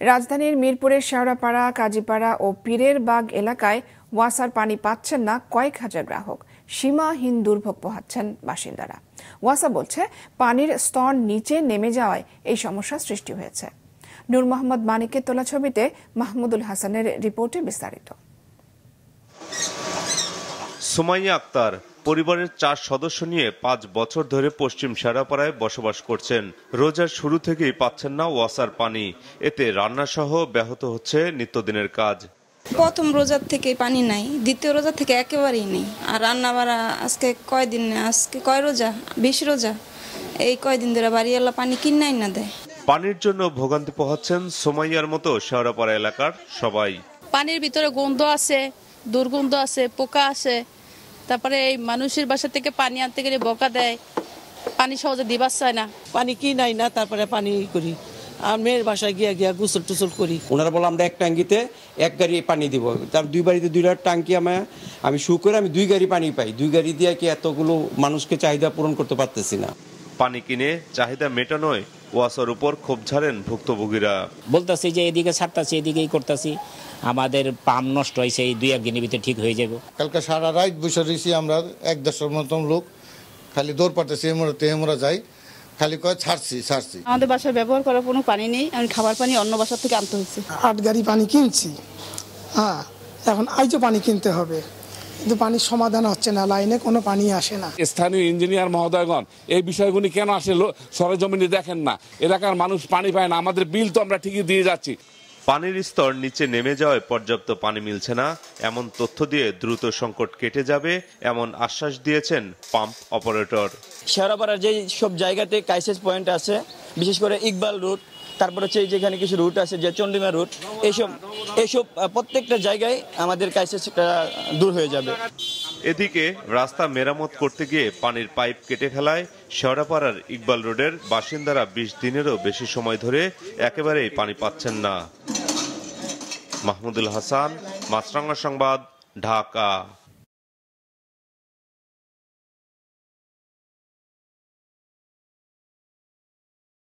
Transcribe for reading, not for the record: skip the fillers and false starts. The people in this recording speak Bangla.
রাজধানীর মিরপুরের শেওড়াপাড়া, কাজীপাড়া ও পীরের বাগ এলাকায় ওয়াসার পানি পাচ্ছেন না কয়েক হাজার গ্রাহক। সীমাহীন দুর্ভোগ পোহাচ্ছেন বাসিন্দারা। ওয়াসা বলছে, পানির স্তর নিচে নেমে যাওয়ায় এই সমস্যা সৃষ্টি হয়েছে। নূর মোহাম্মদ মানিকের তোলা ছবিতে মাহমুদুল হাসানের রিপোর্টে বিস্তারিত। সুমাইয়া আক্তার পরিবারের 4 সদস্য নিয়ে 5 বছর ধরে পশ্চিম শেওড়াপাড়ায় বসবাস করছেন। রোজার শুরু থেকেই পাচ্ছেন না ওয়াসার পানি। এতে রান্না সহ ব্যাহত হচ্ছে নিত্যদিনের কাজ। প্রথম রোজার থেকে পানি নাই, দ্বিতীয় রোজা থেকে একেবারেই নেই। আর রান্না বাড়া আজকে কয়দিন, আজকে কয় রোজা, 20 রোজা, এই কয়দিন ধরে বাড়িওয়ালা পানি কিনাই না দেয়। পানির জন্য ভোগান্তি পোহাচ্ছেন সুমাইয়ার মতো শেওড়াপাড়া এলাকার সবাই। পানির ভিতরে গন্ধ আছে, দুর্গন্ধ আছে, পোকা আছে। তারপরে এই মানুষের বাসা থেকে পানি আনতে গেলে বকা দেয়, পানি সহজে দিবার চায় না। পানি কিনাই না, তারপরে পানি করি আর মেয়ের বাসায় গিয়া গোসল টুসল করি। ওনারা বললাম আমরা এক ট্যাঙ্কিতে 1 গাড়ি পানি দিব, তার 2 বাড়িতে 2টা ট্যাঙ্কি আমি শু করে আমি 2 গাড়ি পানি পাই। 2 গাড়ি দিয়ে কি এতগুলো মানুষকে চাহিদা পূরণ করতে পারতেছি না। পানি কিনে চাহিদা মেটানোয় ওয়াসার উপর ক্ষোভ ঝাড়েন ভুক্তভোগীরা। বলতেছি যে এদিকে ছাড়তাছি, এদিকেই করতেছি, আমাদের পাম্প নষ্ট হয়েছে, এই 2-1 দিনের ভিতরে ঠিক হয়ে যাবে। কালকে সারা রাত বসে রয়েছি আমরা, 1-1.5 মতন লোক, খালি দৌড় পাঠাচ্ছি, এমরা যাই, খালি কয় ছাড়ছি। আমাদের বাসায় ব্যবহার করার কোনো পানি নেই, আমি খাবার পানি অন্য বাসা থেকে আনতে হয়েছে। 8 গাড়ি পানি কিনছি, এখন আইজো পানি কিনতে হবে, কিন্তু পানির সমাধান হচ্ছে না, লাইনে কোনো পানি আসে না। স্থানীয় ইঞ্জিনিয়ার মহোদয়গণ এই বিষয়গুলি কেন আসে সরেজমিনে দেখেন না? এলাকার মানুষ পানি পায় না, আমাদের বিল তো আমরা ঠিকই দিয়ে যাচ্ছি। পানির স্তর নিচে নেমে যাওয়ায় পর্যাপ্ত পানি মিলছে না এমন তথ্য দিয়ে দ্রুত সংকট কেটে যাবে এমন আশ্বাস দিয়েছেন পাম্প অপারেটর। শেওড়াপাড়ার যে সব জায়গাতে ক্রাইসিস পয়েন্ট আছে, বিশেষ করে ইকবাল রুট, তারপর হচ্ছে যেখানে কিছু রুট আছে যে চন্ডিমা রুট, এইসব প্রত্যেকটা জায়গায় আমাদের ক্রাইসিসটা দূর হয়ে যাবে। এদিকে রাস্তা মেরামত করতে গিয়ে পানির পাইপ কেটে ফেলায় শেওড়াপাড়ার ইকবাল রোডের বাসিন্দারা 20 দিনেরও বেশি সময় ধরে একেবারেই পানি পাচ্ছেন না। মাহমুদুল হাসান, মাছরাঙা সংবাদ, ঢাকা।